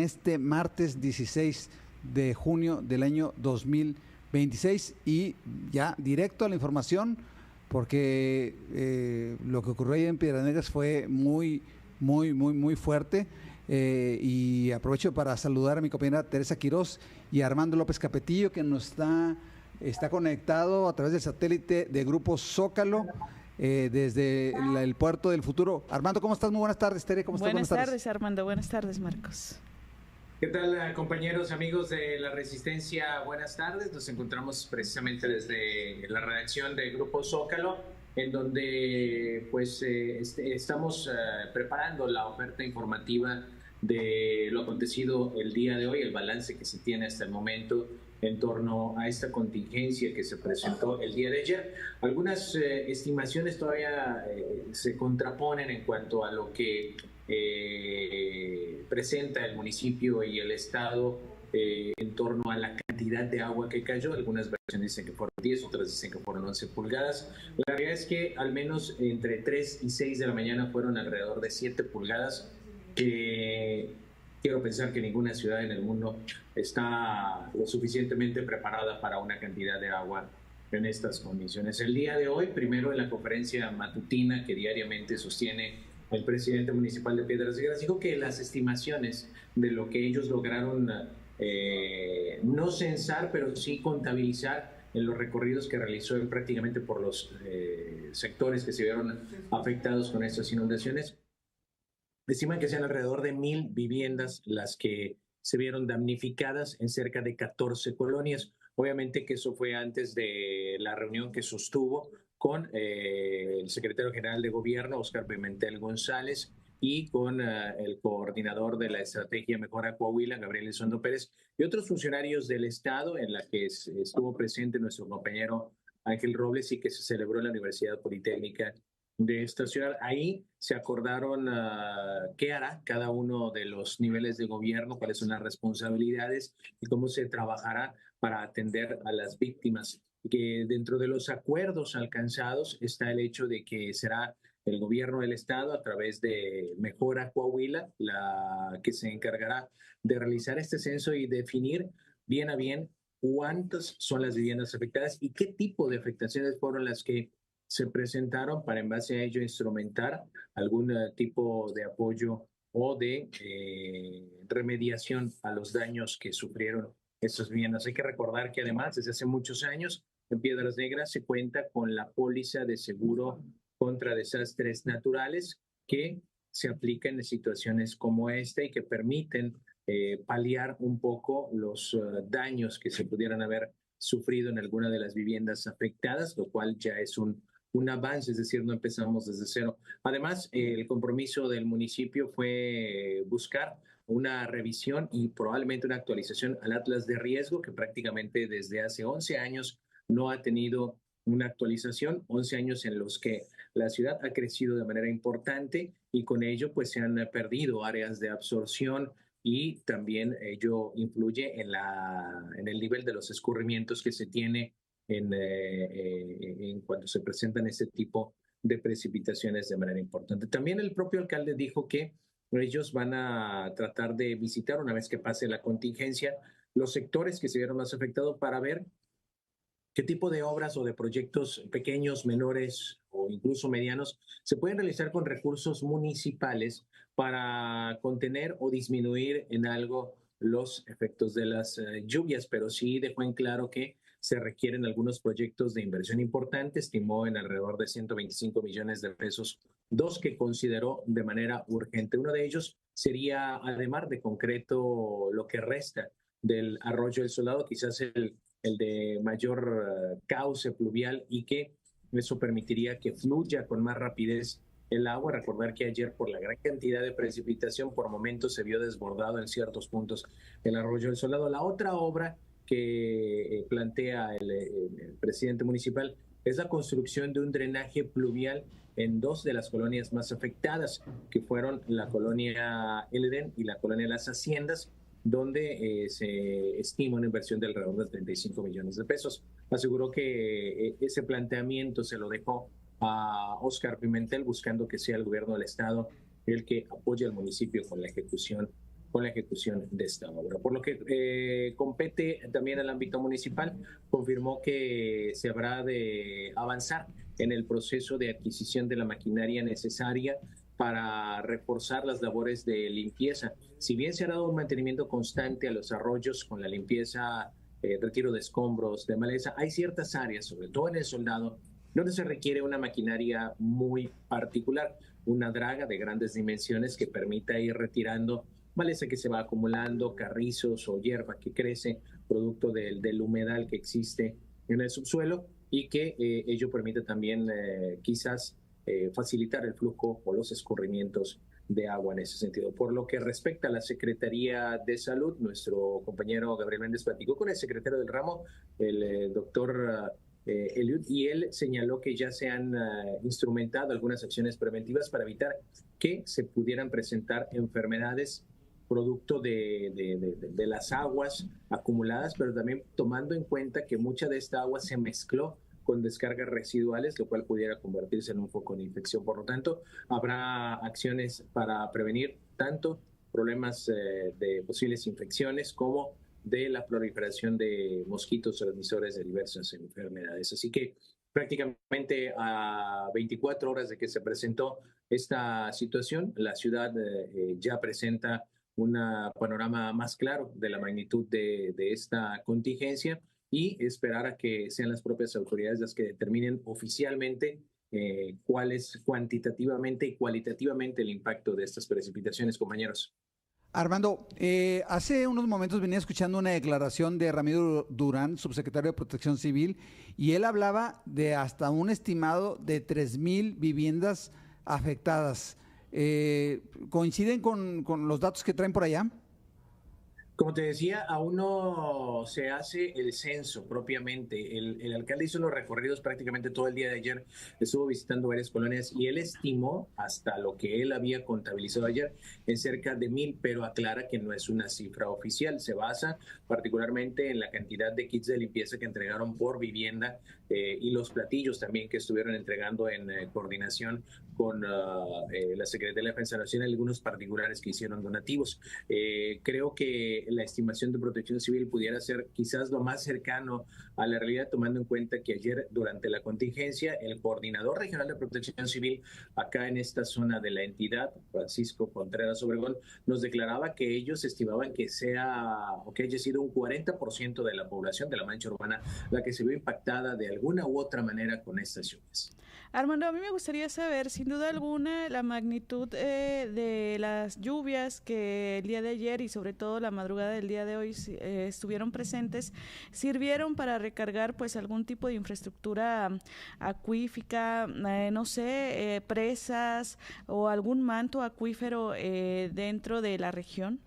este martes 16 de junio del año 2026. Y ya directo a la información, porque lo que ocurrió ahí en Piedras Negras fue muy fuerte. Y aprovecho para saludar a mi compañera Teresa Quirós y a Armando López Capetillo, que nos está conectado a través del satélite de Grupo Zócalo, desde el Puerto del Futuro. Armando, ¿cómo estás? Muy buenas tardes. Tere, ¿cómo estás? Buenas tardes, Armando. Buenas tardes, Marcos. ¿Qué tal, compañeros, amigos de La Resistencia? Buenas tardes. Nos encontramos precisamente desde la redacción de Grupo Zócalo, en donde pues estamos preparando la oferta informativa de lo acontecido el día de hoy, el balance que se tiene hasta el momento en torno a esta contingencia que se presentó el día de ayer. Algunas estimaciones todavía se contraponen en cuanto a lo que presenta el municipio y el estado en torno a la cantidad de agua que cayó. Algunas versiones dicen que fueron 10, otras dicen que fueron 11 pulgadas. La realidad es que al menos entre 3 y 6 de la mañana fueron alrededor de 7 pulgadas, que quiero pensar que ninguna ciudad en el mundo está lo suficientemente preparada para una cantidad de agua en estas condiciones. El día de hoy, primero en la conferencia matutina que diariamente sostiene el presidente municipal de Piedras Negras, dijo que las estimaciones de lo que ellos lograron no censar, pero sí contabilizar en los recorridos que realizó él prácticamente por los sectores que se vieron afectados con estas inundaciones, estiman que sean alrededor de 1,000 viviendas las que se vieron damnificadas en cerca de 14 colonias. Obviamente que eso fue antes de la reunión que sostuvo con el secretario general de gobierno, Óscar Pimentel González, y con el coordinador de la estrategia Mejora Coahuila, Gabriel Elizondo Pérez, y otros funcionarios del Estado, en la que estuvo presente nuestro compañero Ángel Robles, y que se celebró en la Universidad Politécnica de esta ciudad. Ahí se acordaron qué hará cada uno de los niveles de gobierno, cuáles son las responsabilidades y cómo se trabajará para atender a las víctimas. Que dentro de los acuerdos alcanzados está el hecho de que será el gobierno del estado, a través de Mejora Coahuila, la que se encargará de realizar este censo y definir bien a bien cuántas son las viviendas afectadas y qué tipo de afectaciones fueron las que se presentaron, para en base a ello instrumentar algún tipo de apoyo o de remediación a los daños que sufrieron estas viviendas. Hay que recordar que además desde hace muchos años en Piedras Negras se cuenta con la póliza de seguro contra desastres naturales que se aplican en situaciones como esta y que permiten paliar un poco los daños que se pudieran haber sufrido en alguna de las viviendas afectadas, lo cual ya es un avance, es decir, no empezamos desde cero. Además, el compromiso del municipio fue buscar una revisión y probablemente una actualización al Atlas de Riesgo, que prácticamente desde hace 11 años no ha tenido una actualización, 11 años en los que la ciudad ha crecido de manera importante y con ello pues se han perdido áreas de absorción y también ello influye en el nivel de los escurrimientos que se tiene en cuanto se presentan este tipo de precipitaciones de manera importante. También el propio alcalde dijo que ellos van a tratar de visitar, una vez que pase la contingencia, los sectores que se vieron más afectados para ver qué tipo de obras o de proyectos pequeños, menores o incluso medianos se pueden realizar con recursos municipales para contener o disminuir en algo los efectos de las lluvias, pero sí dejó en claro que se requieren algunos proyectos de inversión importante, estimó en alrededor de 125 millones de pesos, dos que consideró de manera urgente. Uno de ellos sería además de concreto lo que resta del arroyo del Soldado, quizás el de mayor cauce pluvial, y que eso permitiría que fluya con más rapidez el agua. Recordar que ayer, por la gran cantidad de precipitación, por momentos se vio desbordado en ciertos puntos el arroyo del Soldado. La otra obra que plantea el presidente municipal es la construcción de un drenaje pluvial en dos de las colonias más afectadas, que fueron la colonia El Edén y la colonia Las Haciendas, donde se estima una inversión de alrededor de 35 millones de pesos. Aseguró que ese planteamiento se lo dejó a Óscar Pimentel, buscando que sea el gobierno del estado el que apoye al municipio con la ejecución con la ejecución de esta obra. Por lo que compete también al ámbito municipal, confirmó que se habrá de avanzar en el proceso de adquisición de la maquinaria necesaria para reforzar las labores de limpieza. Si bien se ha dado un mantenimiento constante a los arroyos con la limpieza, retiro de escombros, de maleza, hay ciertas áreas, sobre todo en el Soldado, donde se requiere una maquinaria muy particular, una draga de grandes dimensiones que permita ir retirando maleza que se va acumulando, carrizos o hierba que crece producto del humedal que existe en el subsuelo y que ello permite también quizás facilitar el flujo o los escurrimientos de agua en ese sentido. Por lo que respecta a la Secretaría de Salud, nuestro compañero Gabriel Méndez platicó con el secretario del ramo, el doctor Eliud, y él señaló que ya se han instrumentado algunas acciones preventivas para evitar que se pudieran presentar enfermedades producto de las aguas acumuladas, pero también tomando en cuenta que mucha de esta agua se mezcló con descargas residuales, lo cual pudiera convertirse en un foco de infección. Por lo tanto, habrá acciones para prevenir tanto problemas de posibles infecciones como de la proliferación de mosquitos transmisores de diversas enfermedades. Así que prácticamente a 24 horas de que se presentó esta situación, la ciudad ya presenta un panorama más claro de la magnitud de esta contingencia y esperar a que sean las propias autoridades las que determinen oficialmente cuál es cuantitativamente y cualitativamente el impacto de estas precipitaciones, compañeros. Armando, hace unos momentos venía escuchando una declaración de Ramiro Durán, subsecretario de Protección Civil, y él hablaba de hasta un estimado de 3,000 viviendas afectadas. ¿Coinciden con los datos que traen por allá? Como te decía, aún no se hace el censo propiamente. El alcalde hizo los recorridos prácticamente todo el día de ayer, estuvo visitando varias colonias y él estimó hasta lo que él había contabilizado ayer en cerca de 1,000, pero aclara que no es una cifra oficial. Se basa particularmente en la cantidad de kits de limpieza que entregaron por vivienda y los platillos también que estuvieron entregando en coordinación con la Secretaría de la Defensa Nacional, algunos particulares que hicieron donativos. Creo que la estimación de Protección Civil pudiera ser quizás lo más cercano a la realidad, tomando en cuenta que ayer durante la contingencia el coordinador regional de Protección Civil acá en esta zona de la entidad, Francisco Contreras Obregón, nos declaraba que ellos estimaban que sea o que haya sido un 40% de la población de la mancha urbana la que se vio impactada de alguna u otra manera con estas lluvias. Armando, a mí me gustaría saber, sin duda alguna, la magnitud de las lluvias que el día de ayer y sobre todo la madrugada del día de hoy estuvieron presentes, sirvieron para recargar pues algún tipo de infraestructura acuífica, no sé, presas o algún manto acuífero dentro de la región.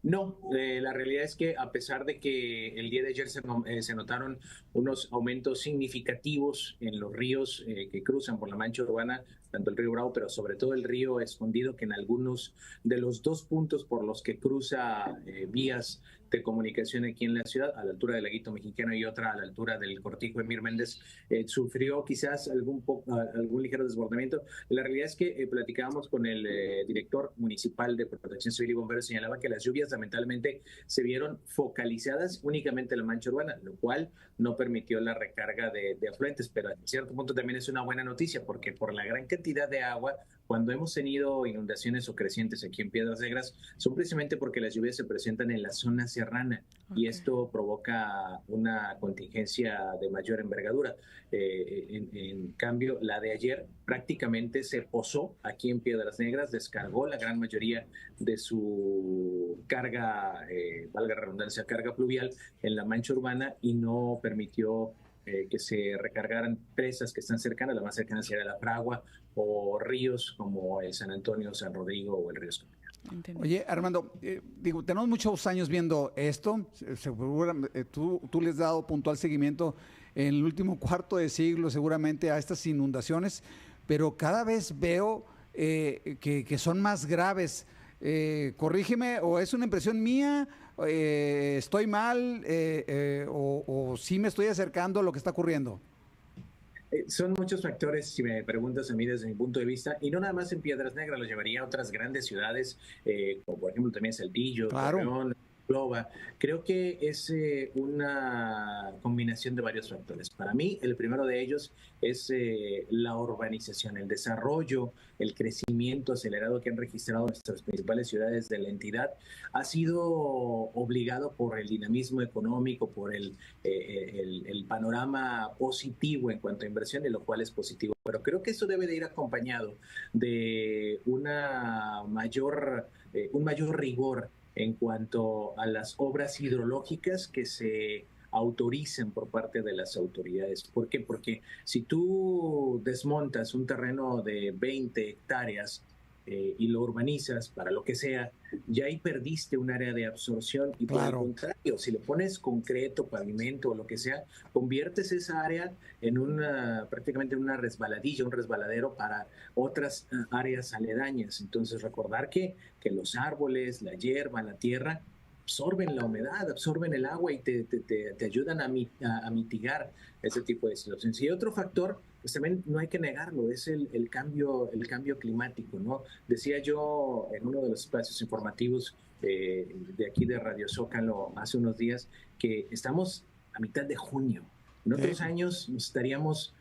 No, la realidad es que a pesar de que el día de ayer se notaron unos aumentos significativos en los ríos que cruzan por la mancha urbana, tanto el río Bravo, pero sobre todo el río Escondido, que en algunos de los dos puntos por los que cruza vías de comunicación aquí en la ciudad, a la altura del Laguito Mexicano y otra a la altura del Cortijo Emir Méndez, sufrió quizás algún ligero desbordamiento. La realidad es que platicábamos con el director municipal de Protección Civil y Bomberos, señalaba que las lluvias lamentablemente se vieron focalizadas únicamente en la mancha urbana, lo cual no permitió la recarga de afluentes, pero en cierto punto también es una buena noticia, porque por la gran cantidad de agua, cuando hemos tenido inundaciones o crecientes aquí en Piedras Negras, son precisamente porque las lluvias se presentan en la zona serrana y esto provoca una contingencia de mayor envergadura. En cambio, la de ayer prácticamente se posó aquí en Piedras Negras, descargó la gran mayoría de su carga, valga la redundancia, carga pluvial en la mancha urbana y no permitió que se recargaran presas que están cercanas. La más cercana sería la Fragua o ríos como el San Antonio, San Rodrigo o el río Escondido. Oye, Armando, tenemos muchos años viendo esto, tú les has dado puntual seguimiento en el último cuarto de siglo seguramente a estas inundaciones, pero cada vez veo que son más graves. Corrígeme, o es una impresión mía, estoy mal, o sí me estoy acercando a lo que está ocurriendo. Son muchos factores, si me preguntas a mí desde mi punto de vista, y no nada más en Piedras Negras, lo llevaría a otras grandes ciudades, como por ejemplo también Saltillo, Claro. Torreón, Globa. Creo que es una combinación de varios factores. Para mí, el primero de ellos es la urbanización, el desarrollo, el crecimiento acelerado que han registrado nuestras principales ciudades de la entidad. Ha sido obligado por el dinamismo económico, por el panorama positivo en cuanto a inversión, y lo cual es positivo. Pero creo que eso debe de ir acompañado de un mayor rigor en cuanto a las obras hidrológicas que se autoricen por parte de las autoridades. ¿Por qué? Porque si tú desmontas un terreno de 20 hectáreas y lo urbanizas para lo que sea, ya ahí perdiste un área de absorción y por el contrario, si le pones concreto, pavimento o lo que sea, conviertes esa área en prácticamente una resbaladilla, un resbaladero para otras áreas aledañas. Entonces recordar que los árboles, la hierba, la tierra absorben la humedad, absorben el agua y te ayudan a mitigar ese tipo de situaciones. Y otro factor, pues también no hay que negarlo, es el cambio climático, ¿no? Decía yo en uno de los espacios informativos de aquí de Radio Zócalo hace unos días que estamos a mitad de junio. En otros años nos estaríamos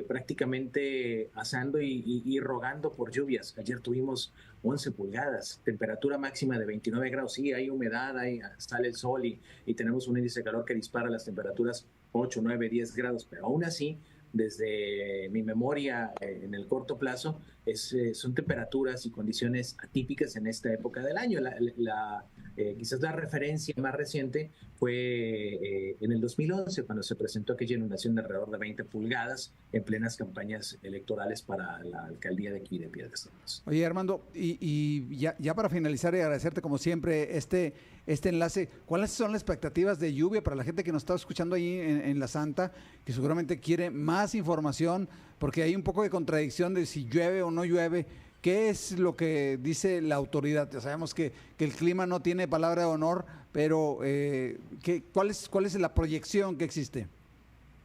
prácticamente asando y rogando por lluvias. Ayer tuvimos 11 pulgadas, temperatura máxima de 29 grados. Sí, hay humedad, sale el sol y tenemos un índice de calor que dispara las temperaturas 8, 9, 10 grados, pero aún así, desde mi memoria en el corto plazo, son temperaturas y condiciones atípicas en esta época del año. Quizás la referencia más reciente fue en el 2011, cuando se presentó aquella inundación de alrededor de 20 pulgadas en plenas campañas electorales para la alcaldía de aquí de Piedras Negras. Oye, Armando, y ya para finalizar y agradecerte como siempre este enlace, ¿cuáles son las expectativas de lluvia para la gente que nos está escuchando ahí en La Santa, que seguramente quiere más información, porque hay un poco de contradicción de si llueve o no llueve? ¿Qué es lo que dice la autoridad? Ya sabemos que el clima no tiene palabra de honor, pero ¿cuál es la proyección que existe?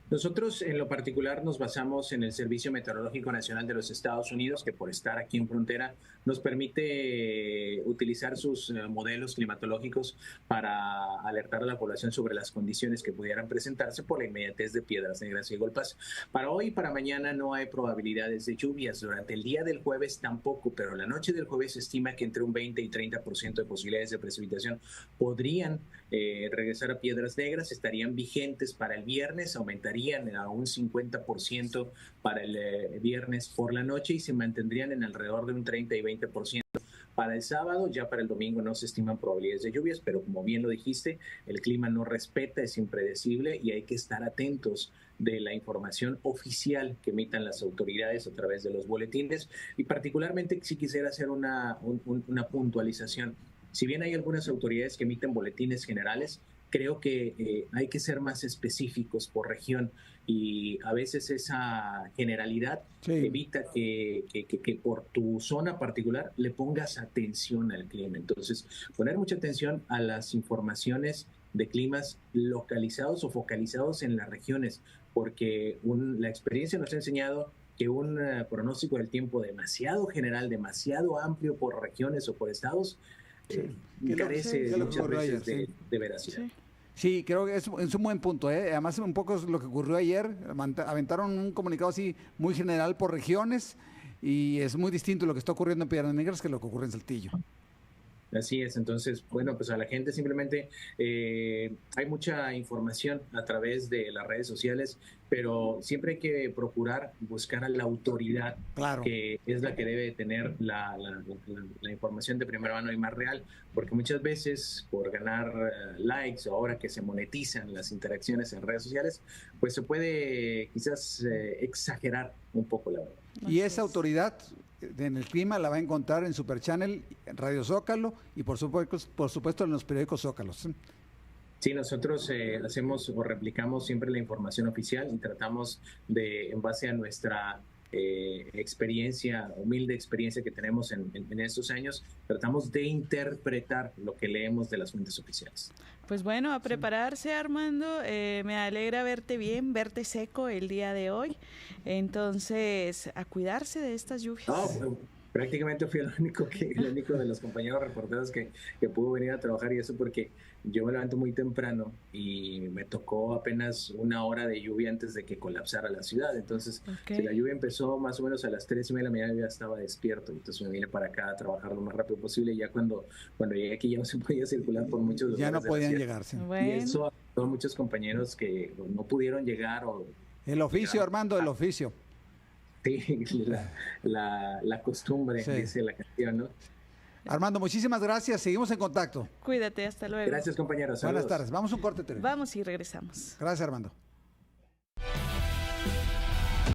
Nosotros en lo particular nos basamos en el Servicio Meteorológico Nacional de los Estados Unidos, que por estar aquí en frontera nos permite utilizar sus modelos climatológicos para alertar a la población sobre las condiciones que pudieran presentarse por la inmediatez de Piedras Negras y Golpas. Para hoy y para mañana no hay probabilidades de lluvias. Durante el día del jueves tampoco, pero la noche del jueves se estima que entre un 20 y 30% de posibilidades de precipitación podrían regresar a Piedras Negras, estarían vigentes para el viernes, aumentarían a un 50% para el viernes por la noche y se mantendrían en alrededor de un 30 y 20% para el sábado. Ya para el domingo no se estiman probabilidades de lluvias, pero como bien lo dijiste, el clima no respeta, es impredecible y hay que estar atentos de la información oficial que emitan las autoridades a través de los boletines. Y particularmente si quisiera hacer una puntualización. Si bien hay algunas autoridades que emiten boletines generales, creo que hay que ser más específicos por región y a veces esa generalidad evita que por tu zona particular le pongas atención al clima. Entonces, poner mucha atención a las informaciones de climas localizados o focalizados en las regiones, porque la experiencia nos ha enseñado que un pronóstico del tiempo demasiado general, demasiado amplio por regiones o por estados, carece muchas veces de veracidad. Sí, creo que es un buen punto, ¿eh? Además, un poco es lo que ocurrió ayer. Aventaron un comunicado así muy general por regiones y es muy distinto lo que está ocurriendo en Piedras Negras que lo que ocurre en Saltillo. Así es, entonces, bueno, pues a la gente simplemente hay mucha información a través de las redes sociales, pero siempre hay que procurar buscar a la autoridad, que es la que debe tener la información de primera mano y más real, porque muchas veces por ganar likes o ahora que se monetizan las interacciones en redes sociales, pues se puede quizás exagerar un poco la verdad. Y esa autoridad en el clima la va a encontrar en Super Channel, Radio Zócalo y por supuesto en los periódicos Zócalos. Sí, nosotros hacemos o replicamos siempre la información oficial y tratamos de, en base a nuestra humilde experiencia que tenemos en estos años, tratamos de interpretar lo que leemos de las fuentes oficiales. Pues bueno, a prepararse, Armando. Me alegra verte bien, verte seco el día de hoy. Entonces, a cuidarse de estas lluvias. Prácticamente fui el único de los compañeros reporteros que pudo venir a trabajar, y eso porque yo me levanto muy temprano y me tocó apenas una hora de lluvia antes de que colapsara la ciudad. Entonces, si la lluvia empezó más o menos a las 3:30 de la mañana, yo ya estaba despierto. Entonces me vine para acá a trabajar lo más rápido posible, y ya cuando llegué aquí ya no se podía circular por muchos lugares. Ya no podían llegarse. Bueno. Y eso a muchos compañeros que no pudieron llegar. El oficio, Armando, el oficio. Sí, la costumbre, sí, dice la canción, ¿no? Armando, muchísimas gracias. Seguimos en contacto. Cuídate, hasta luego. Gracias, compañeros. Saludos. Buenas tardes. Vamos a un corte, Tere. Vamos y regresamos. Gracias, Armando.